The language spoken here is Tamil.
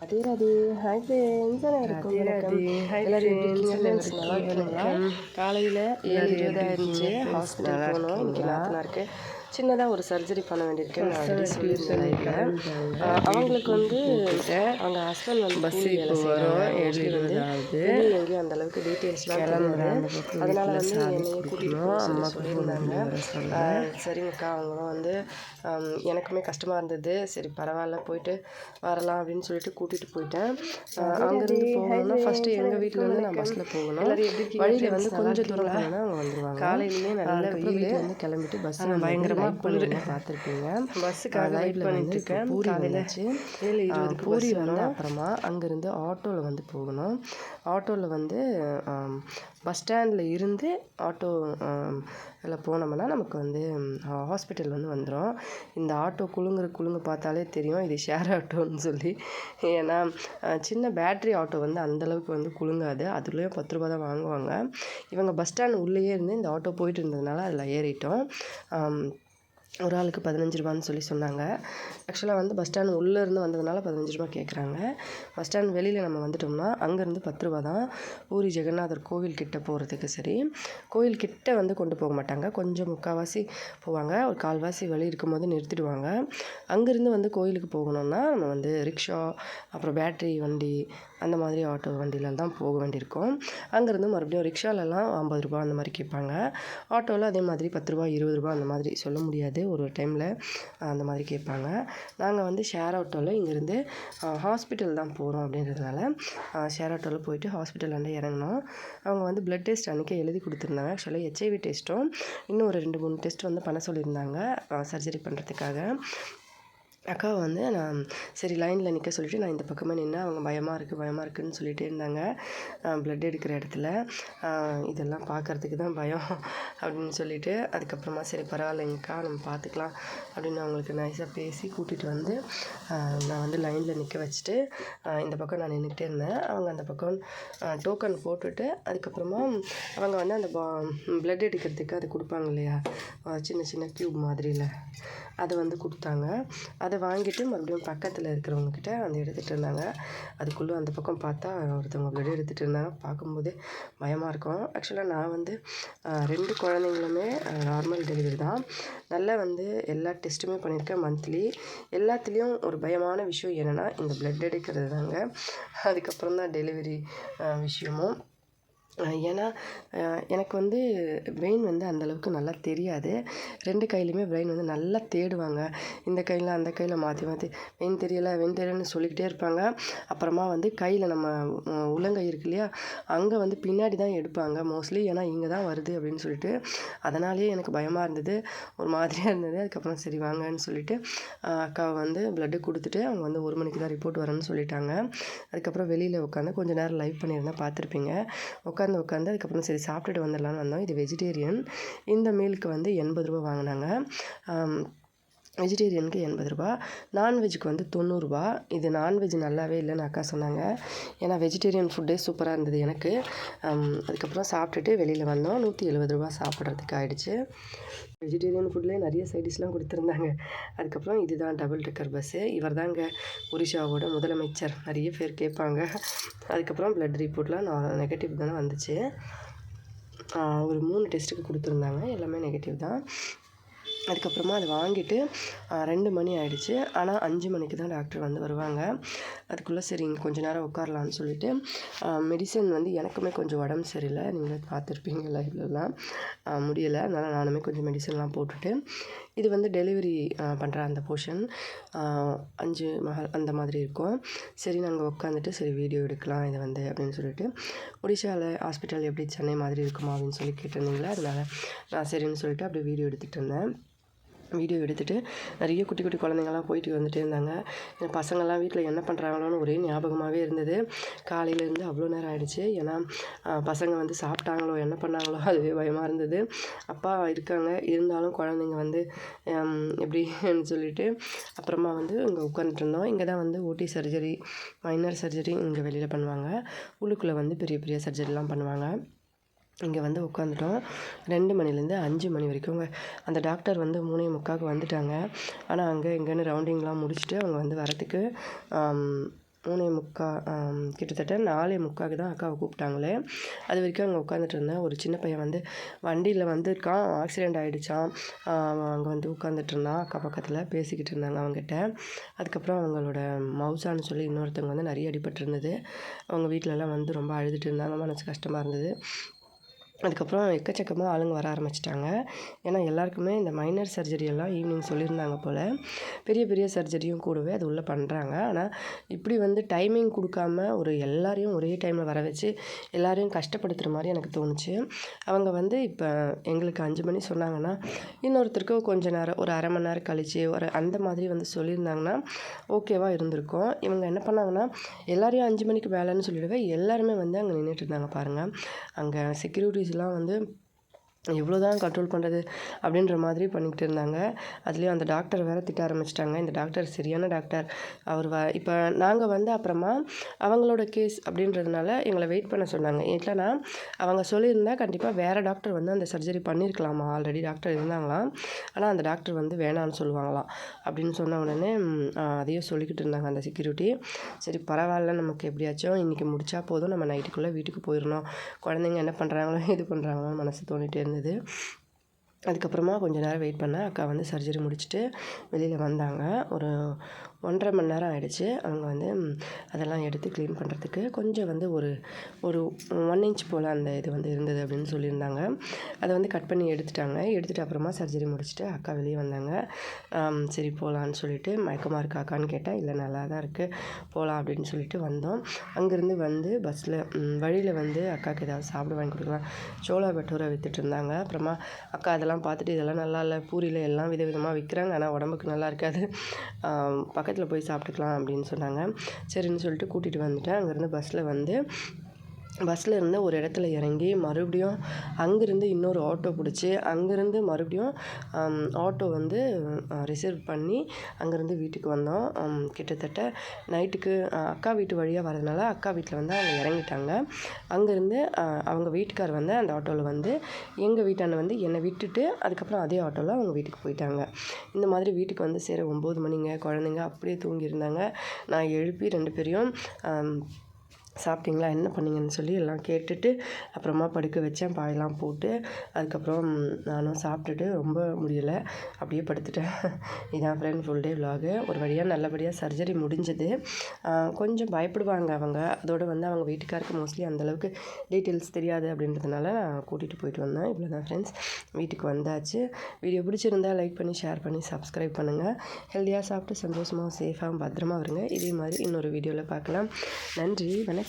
அதே ராதே ஹாய் ஃப்ரெண்ட்ஸ் எல்லாருக்கும் வணக்கம். எல்லாரும் எப்படி இருக்கீங்க ஃப்ரெண்ட்ஸ்? நல்லா இருக்கீங்களா? காலையில் 7:20 ஆயிருந்துச்சு. ஹாஸ்பிட்டல் போகணும். இன்றைக்கி நாத்தனாருக்கு சின்னதாக ஒரு சர்ஜரி பண்ண வேண்டியிருக்கு. நான் ஆல்ரெடி சொல்லியிருந்தேன். அவங்களுக்கு வந்து அவங்க ஹஸ்பண்ட் வந்து பஸ் வரும் 7:20 எங்கேயும் அந்த அளவுக்கு டீட்டெயில்ஸ்லாம் கிளம்புறாங்க. அதனால் வந்து என்னையே கூட்டிகிட்டு போக சொல்லியிருந்தாங்க. சரிங்கக்கா அவங்களும் வந்து எனக்குமே கஷ்டமாக இருந்தது. சரி பரவாயில்ல போயிட்டு வரலாம் அப்படின்னு சொல்லிட்டு கூட்டிகிட்டு போயிட்டேன். அங்கேருந்து போகணும்னா ஃபஸ்ட்டு எங்கள் வீட்டிலேருந்து நான் பஸ்ஸில் போகணும். வழியில் வந்து கொஞ்சம் தூரம் போனால் அவங்க வந்துடுவாங்க. காலையிலேயே நல்ல வெயில் வந்து கிளம்பிட்டு பஸ் பயங்கரமாக குளிர் பார்த்துருப்பீங்க. பஸ்ஸுக்காக வெயிட் பண்ணிட்டு இருக்கேன். பூரி வந்துச்சு. 7:20 பூரி வந்து அப்புறமா அங்கேருந்து ஆட்டோவில் வந்து போகணும். ஆட்டோவில் வந்து பஸ் ஸ்டாண்டில் இருந்து ஆட்டோ போனோம்னா நமக்கு வந்து ஹாஸ்பிட்டல் வந்து வந்துடும். இந்த ஆட்டோ குலுங்கு பார்த்தாலே தெரியும் இது ஷேர் ஆட்டோன்னு சொல்லி. ஏன்னா சின்ன பேட்ரி ஆட்டோ வந்து அந்தளவுக்கு வந்து குலுங்காது. அதுலேயும் 10 ரூபா தான் வாங்குவாங்க. இவங்க பஸ் ஸ்டாண்ட் உள்ளேயே இருந்து இந்த ஆட்டோ போயிட்டு இருந்ததுனால அதில் ஏறிட்டோம். ஒரு ஆளுக்கு 15 ரூபான்னு சொல்லி சொன்னாங்க. ஆக்சுவலாக வந்து பஸ் ஸ்டாண்ட் உள்ளேருந்து வந்ததுனால 15 ரூபா கேட்குறாங்க. பஸ் ஸ்டாண்ட் வெளியில் நம்ம வந்துட்டோம்னா அங்கேருந்து 10 ரூபா தான். பூரி ஜெகநாதர் கோவில் கிட்டே போகிறதுக்கு. சரி கோவில் கிட்டே வந்து கொண்டு போக மாட்டாங்க. கொஞ்சம் முக்கால்வாசி போவாங்க. ஒரு கால்வாசி வழி இருக்கும்போது நிறுத்திடுவாங்க. அங்கேருந்து வந்து கோயிலுக்கு போகணுன்னா நம்ம வந்து ரிக்ஷா அப்புறம் பேட்ரி வண்டி அந்த மாதிரி ஆட்டோ வண்டியில தான் போக வேண்டியிருக்கும். அங்கேருந்து மறுபடியும் ரிக்ஷாலெல்லாம் 50 ரூபா அந்த மாதிரி கேட்பாங்க. ஆட்டோவில் அதே மாதிரி 10 ரூபா 20 ரூபா அந்த மாதிரி சொல்ல முடியாது. ஒரு டைமில் அந்த மாதிரி கேட்பாங்க. நாங்கள் வந்து ஷேர் ஆட்டோவில் இங்கேருந்து ஹாஸ்பிட்டல் தான் போகிறோம் அப்படின்றதுனால ஷேர் ஆட்டோவில் போயிட்டு ஹாஸ்பிட்டல் வந்து இறங்கினோம். அவங்க வந்து ப்ளட் டெஸ்ட் அன்றைக்கி எழுதி கொடுத்துருந்தாங்க. ஆக்சுவலாக HIV டெஸ்ட்டும் இன்னும் ஒரு 2-3 டெஸ்ட் வந்து பண்ண சொல்லியிருந்தாங்க சர்ஜரி பண்ணுறதுக்காக. அக்கா வந்து நான் சரி லைனில் நிற்க சொல்லிவிட்டு நான் இந்த பக்கமே நின்று அவங்க பயமாக இருக்குதுன்னு சொல்லிகிட்டே இருந்தாங்க. ப்ளட் எடுக்கிற இடத்துல இதெல்லாம் பார்க்குறதுக்கு தான் பயம் அப்படின்னு சொல்லிவிட்டு அதுக்கப்புறமா சரி பரவாயில்லைங்கக்கா நம்ம பார்த்துக்கலாம் அப்படின்னு அவங்களுக்கு நைஸாக பேசி கூட்டிகிட்டு வந்து நான் வந்து லைனில் நிற்க வச்சுட்டு இந்த பக்கம் நான் நின்றுக்கிட்டே இருந்தேன். அவங்க அந்த பக்கம் டோக்கன் போட்டுட்டு அதுக்கப்புறமா அவங்க வந்து அந்த ப்ளட் எடுக்கிறதுக்கு அது கொடுப்பாங்க இல்லையா சின்ன சின்ன க்யூப் மாதிரியில் அதை வந்து கொடுத்தாங்க. அதை வாங்கிட்டு மறுபடியும் பக்கத்தில் இருக்கிறவங்கக்கிட்ட வந்து எடுத்துகிட்டு இருந்தாங்க. அதுக்குள்ளே அந்த பக்கம் பார்த்தா ஒருத்தவங்க ப்ளட் எடுத்துகிட்டு இருந்தாங்க. பார்க்கும்போதே பயமாக இருக்கும். ஆக்சுவலாக நான் வந்து 2 குழந்தைங்களுமே நார்மல் டெலிவரி தான். நல்லா வந்து எல்லா டெஸ்ட்டுமே பண்ணியிருக்கேன் மந்த்லி. எல்லாத்துலேயும் ஒரு பயமான விஷயம் என்னென்னா இந்த ப்ளட் எடுக்கிறது தாங்க. அதுக்கப்புறம் தான் டெலிவரி விஷயமும். ஏன்னா எனக்கு வந்து பிரெயின் வந்து அந்தளவுக்கு நல்லா தெரியாது. 2 கையிலையுமே பிரெயின் வந்து நல்லா தேடுவாங்க. இந்த கையில் அந்த கையில் மாற்றி வெயின் தெரியலன்னு சொல்லிக்கிட்டே இருப்பாங்க. அப்புறமா வந்து கையில் நம்ம உள்ளங்கை இருக்கு இல்லையா அங்கே வந்து பின்னாடி தான் எடுப்பாங்க மோஸ்ட்லி. ஏன்னா இங்கே தான் வருது அப்படின்னு சொல்லிட்டு அதனாலேயே எனக்கு பயமாக இருந்தது. ஒரு மாதிரியாக இருந்தது. அதுக்கப்புறம் சரி வாங்கன்னு சொல்லிவிட்டு அக்காவை வந்து ப்ளட்டு கொடுத்துட்டு அவங்க வந்து 1 மணிக்கு தான் ரிப்போர்ட் வரேன்னு சொல்லிட்டாங்க. அதுக்கப்புறம் வெளியில் உட்காந்து கொஞ்சம் நேரம் லைவ் பண்ணியிருந்தேன் பார்த்துருப்பீங்க. உட்காந்து அதுக்கப்புறம் சரி சாப்பிட்டுட்டு வந்துடலான்னு வந்தோம். இது வெஜிடேரியன். இந்த மீலுக்கு வந்து 80 ரூபா வாங்கினாங்க. வெஜிடேரியனுக்கு 80 ரூபா, நான்வெஜ்ஜுக்கு வந்து 90 ரூபா. இது நான்வெஜ் நல்லாவே இல்லைன்னு அக்கா சொன்னாங்க. ஏன்னா வெஜிடேரியன் ஃபுட்டே சூப்பராக இருந்தது எனக்கு. அதுக்கப்புறம் சாப்பிட்டுட்டு வெளியில் வந்தோம். 170 ரூபா சாப்பிட்றதுக்கு ஆகிடுச்சு. வெஜிடேரியன் ஃபுட்லேயே நிறைய சைடிஷ்லாம் கொடுத்துருந்தாங்க. அதுக்கப்புறம் இதுதான் டபுள் டெக்கர் பஸ்ஸு. இவர் தாங்க ஒரிஷாவோட முதலமைச்சர். நிறைய பேர் கேட்பாங்க. அதுக்கப்புறம் ப்ளட் ரிப்போர்ட்லாம் நெகட்டிவ் தானே வந்துச்சு. ஒரு 3 டெஸ்ட்டுக்கு கொடுத்துருந்தாங்க. எல்லாமே நெகட்டிவ் தான். அதுக்கப்புறமா அதை வாங்கிட்டு 2 மணி ஆகிடுச்சு. ஆனால் 5 மணிக்கு தான் டாக்டர் வந்து வருவாங்க. அதுக்குள்ளே சரி இங்கே கொஞ்சம் நேரம் உட்காரலான்னு சொல்லிவிட்டு மெடிசன் வந்து எனக்குமே கொஞ்சம் உடம்பு சரியில்லை. நீங்களே பார்த்துருப்பீங்க லைவ்லலாம் முடியலை. அதனால் நானுமே கொஞ்சம் மெடிசன்லாம் போட்டுட்டு இது வந்து டெலிவரி பண்ணுற அந்த போர்ஷன் 5 மஹால் அந்த மாதிரி இருக்கும். சரி நாங்கள் உட்காந்துட்டு சரி வீடியோ எடுக்கலாம் இது வந்து அப்படின்னு சொல்லிட்டு ஒடிஷாவில் ஹாஸ்பிட்டல் எப்படி சென்னை மாதிரி இருக்குமா அப்படின்னு சொல்லி கேட்டிருந்தீங்களா. அதனால் நான் சரின்னு சொல்லிட்டு அப்படியே வீடியோ எடுத்துகிட்டு இருந்தேன். வீடியோ எடுத்துகிட்டு நிறைய குட்டி குட்டி குழந்தைங்கள்லாம் போயிட்டு வந்துட்டே இருந்தாங்க. என் பசங்கள்லாம் வீட்டில் என்ன பண்ணுறாங்களோன்னு ஒரே ஞாபகமாகவே இருந்தது. காலையிலேருந்து அவ்வளோ நேரம் ஆகிடுச்சு. ஏன்னா பசங்க வந்து சாப்பிட்டாங்களோ என்ன பண்ணாங்களோ அதுவே பயமாக இருந்தது. அப்பா இருக்காங்க இருந்தாலும் குழந்தைங்க வந்து எப்படின்னு சொல்லிட்டு அப்புறமா வந்து இங்கே உட்காந்துட்ருந்தோம். இங்கே தான் வந்து ஓடி சர்ஜரி மைனர் சர்ஜரி இங்கே வெளியில் பண்ணுவாங்க. உள்ளுக்குள்ளே வந்து பெரிய பெரிய சர்ஜரிலாம் பண்ணுவாங்க. இங்கே வந்து உட்காந்துட்டோம். 2 மணிலேருந்து 5 மணி வரைக்குங்க. அந்த டாக்டர் வந்து 3:45க்கு வந்துட்டாங்க. ஆனால் அங்கே இங்கேன்னு ரவுண்டிங்லாம் முடிச்சுட்டு அவங்க வந்து வரத்துக்கு 3:45 கிட்டத்தட்ட 4:45க்கு தான் அக்காவை கூப்பிட்டாங்களே. அது வரைக்கும் அங்கே உட்காந்துட்டு இருந்தேன். ஒரு சின்ன பையன் வந்து வண்டியில் வந்திருக்கான், ஆக்சிடெண்ட் ஆகிடுச்சான். அங்கே வந்து உட்காந்துட்டு இருந்தான், அக்கா பக்கத்தில் பேசிக்கிட்டு இருந்தாங்க அவங்ககிட்ட. அதுக்கப்புறம் அவங்களோட மவுசான்னு சொல்லி இன்னொருத்தவங்க வந்து நிறைய அடிபட்டிருந்தது. அவங்க வீட்டிலலாம் வந்து ரொம்ப அழுதுட்டு இருந்தாங்க, மனசு கஷ்டமாக இருந்தது. அதுக்கப்புறம் எக்கச்சக்கமாக ஆளுங்க வர ஆரம்பிச்சிட்டாங்க. ஏன்னா எல்லாருக்குமே இந்த மைனர் சர்ஜரி எல்லாம் ஈவினிங் சொல்லியிருந்தாங்க போல். பெரிய பெரிய சர்ஜரியும் கூடவே அது உள்ளே பண்ணுறாங்க. ஆனால் இப்படி வந்து டைமிங் கொடுக்காம ஒரு எல்லாரையும் ஒரே டைமில் வர வச்சு எல்லாரையும் கஷ்டப்படுத்துகிற மாதிரி எனக்கு தோணுச்சு. அவங்க வந்து இப்போ எங்களுக்கு 5 மணி சொன்னாங்கன்னா, இன்னொருத்தருக்கு கொஞ்சம் நேரம் ஒரு அரை மணி நேரம் கழிச்சு ஒரு அந்த மாதிரி வந்து சொல்லியிருந்தாங்கன்னா ஓகேவாக இருந்திருக்கும். இவங்க என்ன பண்ணாங்கன்னா, எல்லாரையும் 5 மணிக்கு மேலேன்னு சொல்லிவிடவே எல்லாருமே வந்து அங்கே நின்றுட்டு இருந்தாங்க பாருங்கள். அங்கே செக்யூரிட்டிஸ்லாம் வந்து எவ்வளோ தான் கண்ட்ரோல் பண்ணுறது அப்படின்ற மாதிரி பண்ணிக்கிட்டு இருந்தாங்க. அதுலேயும் அந்த டாக்டர் வேறு திட்ட ஆரம்பிச்சிட்டாங்க. இந்த டாக்டர் சரியான டாக்டர், அவர் இப்போ நாங்கள் வந்து அப்புறமா அவங்களோட கேஸ் அப்படின்றதுனால எங்களை வெயிட் பண்ண சொன்னாங்க. இல்லைனா அவங்க சொல்லியிருந்தா கண்டிப்பாக வேறு டாக்டர் வந்து அந்த சர்ஜரி பண்ணியிருக்கலாமா, ஆல்ரெடி டாக்டர் இருந்தாங்களாம். ஆனால் அந்த டாக்டர் வந்து வேணான்னு சொல்லுவாங்களாம். அப்படின்னு சொன்ன உடனே அதையும் சொல்லிக்கிட்டு இருந்தாங்க அந்த செக்யூரிட்டி. சரி பரவாயில்ல, நமக்கு எப்படியாச்சும் இன்றைக்கி முடித்தா போதும், நம்ம நைட்டுக்குள்ளே வீட்டுக்கு போயிடணும், குழந்தைங்க என்ன பண்ணுறாங்களோ இது பண்ணுறாங்களோன்னு மனசு தோணிகிட்டே இருந்தது. அதுக்கப்புறமா கொஞ்சம் நேரம் வெயிட் பண்ணேன். அக்கா வந்து சர்ஜரி முடிச்சுட்டு வெளியில் வந்தாங்க. ஒரு 1.5 மணி நேரம் ஆகிடுச்சு. அவங்க வந்து அதெல்லாம் எடுத்து க்ளீன் பண்ணுறதுக்கு கொஞ்சம் வந்து ஒரு 1 இன்ச் போல் அந்த இது வந்து இருந்தது அப்படின்னு சொல்லியிருந்தாங்க. அதை வந்து கட் பண்ணி எடுத்துட்டாங்க. எடுத்துகிட்டு அப்புறமா சர்ஜரி முடிச்சுட்டு அக்கா வெளியே வந்தாங்க. சரி போகலான்னு சொல்லிட்டு, மயக்கமாக இருக்கா அக்கான்னு கேட்டேன். இல்லை நல்லா தான் இருக்குது, போகலாம் அப்படின்னு சொல்லிட்டு வந்தோம். அங்கேருந்து வந்து பஸ்ஸில் வழியில் வந்து அக்காவுக்கு ஏதாவது சாப்பிட வாங்கி கொடுக்கலாம், சோளா பட்டூரை விற்றுட்டு இருந்தாங்க. அப்புறமா அக்கா அதெல்லாம் பார்த்துட்டு, இதெல்லாம் நல்லா இல்லை, பூரியில் எல்லாம் விதவிதமாக விற்கிறாங்க, ஆனால் உடம்புக்கு நல்லா இருக்காது, பக்கத்தில் போய் சாப்பிட்டுக்கலாம் அப்படின்னு சொன்னாங்க. சரின்னு சொல்லிட்டு கூட்டிகிட்டு வந்துட்டேன். அங்கேருந்து பஸ்ஸில் இருந்து ஒரு இடத்துல இறங்கி மறுபடியும் அங்கேருந்து இன்னொரு ஆட்டோ பிடிச்சி அங்கேருந்து மறுபடியும் ஆட்டோ வந்து ரிசர்வ் பண்ணி அங்கேருந்து வீட்டுக்கு வந்தோம். கிட்டத்தட்ட நைட்டுக்கு அக்கா வீட்டு வழியாக வரதுனால அக்கா வீட்டில் வந்து அவங்க இறங்கிட்டாங்க. அங்கேருந்து அவங்க வீட்டுக்கார் வந்து அந்த ஆட்டோவில் வந்து எங்கள் வீட்டாண்ட வந்து என்னை விட்டுட்டு அதுக்கப்புறம் அதே ஆட்டோவில் அவங்க வீட்டுக்கு போயிட்டாங்க. இந்த மாதிரி வீட்டுக்கு வந்து சேர 9 மணிங்க. குழந்தைங்க அப்படியே தூங்கியிருந்தாங்க. நான் எழுப்பி 2 பேரையும் சாப்பிட்டீங்களா, என்ன பண்ணீங்கன்னு சொல்லி எல்லாம் கேட்டுட்டு அப்புறமா படுக்க வச்சேன், பாயெல்லாம் போட்டு. அதுக்கப்புறம் நானும் சாப்பிட்டுட்டு ரொம்ப முடியலை, அப்படியே படுத்துட்டேன். இதான் ஃப்ரெண்ட் ஃபுல் டே விலாகு. ஒரு வழியாக நல்லபடியாக சர்ஜரி முடிஞ்சது. கொஞ்சம் பயப்படுவாங்க அவங்க, அதோடு வந்து அவங்க வீட்டுக்காருக்கு மோஸ்ட்லி அந்தளவுக்கு டீட்டெயில்ஸ் தெரியாது அப்படின்றதுனால நான் கூட்டிகிட்டு போயிட்டு வந்தேன். இவ்வளோ தான் ஃப்ரெண்ட்ஸ், வீட்டுக்கு வந்தாச்சு. வீடியோ பிடிச்சிருந்தா லைக் பண்ணி ஷேர் பண்ணி சப்ஸ்கிரைப் பண்ணுங்கள். ஹெல்த்தியாக சாப்பிட்டு சந்தோஷமாக சேஃபாக பத்திரமா வருங்க. இதே மாதிரி இன்னொரு வீடியோவில் பார்க்கலாம். நன்றி, வணக்கம்.